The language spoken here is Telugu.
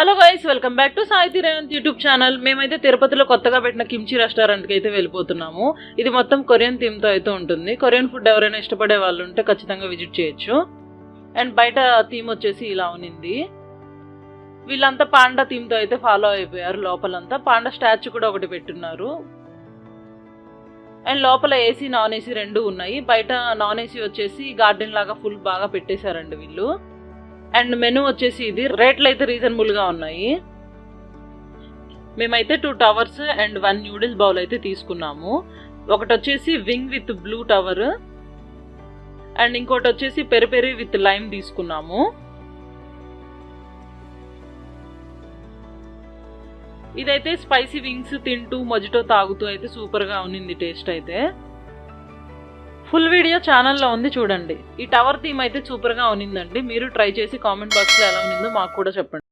Hello guys, welcome back to Sahithi Revanth YouTube channel. మేమైతే తిరుపతిలో కొత్తగా పెట్టిన కిమ్చి రెస్టారెంట్కి అయితే వెళ్ళిపోతున్నాము. ఇది మొత్తం కొరియన్ థీమ్తో అయితే ఉంటుంది. కొరియన్ ఫుడ్ ఎవరైనా ఇష్టపడే వాళ్ళు ఉంటే ఖచ్చితంగా విజిట్ చేయొచ్చు. అండ్ బయట థీమ్ వచ్చేసి ఇలా ఉన్నింది. వీళ్ళంతా పాండా థీమ్తో అయితే ఫాలో అయిపోయారు. లోపలంతా పాండా స్టాచ్యూ కూడా ఒకటి పెట్టున్నారు. అండ్ లోపల ఏసీ నాన్ ఏసీ రెండు ఉన్నాయి. బయట నాన్ ఏసీ వచ్చేసి గార్డెన్ లాగా ఫుల్ బాగా పెట్టేశారండి వీళ్ళు. అండ్ మెనూ వచ్చేసి ఇది. రేట్లు అయితే రీజనబుల్గా ఉన్నాయి. మేమైతే 2 టవర్స్ అండ్ 1 న్యూడిల్స్ బౌల్ అయితే తీసుకున్నాము. ఒకటి వచ్చేసి wing with blue tower and ఇంకోటి వచ్చేసి పెరి పెరి విత్ లైమ్ తీసుకున్నాము. ఇదైతే స్పైసీ వింగ్స్ తింటూ మొజిటో తాగుతూ అయితే సూపర్గా ఉన్నింది టేస్ట్ అయితే. ఫుల్ వీడియో ఛానల్లో ఉంది చూడండి. ఈ టవర్ థీమ్ అయితే సూపర్గా ఉన్నిందండి. మీరు ట్రై చేసి కామెంట్ బాక్స్లో ఎలా ఉన్నిందో మాకు కూడా చెప్పండి.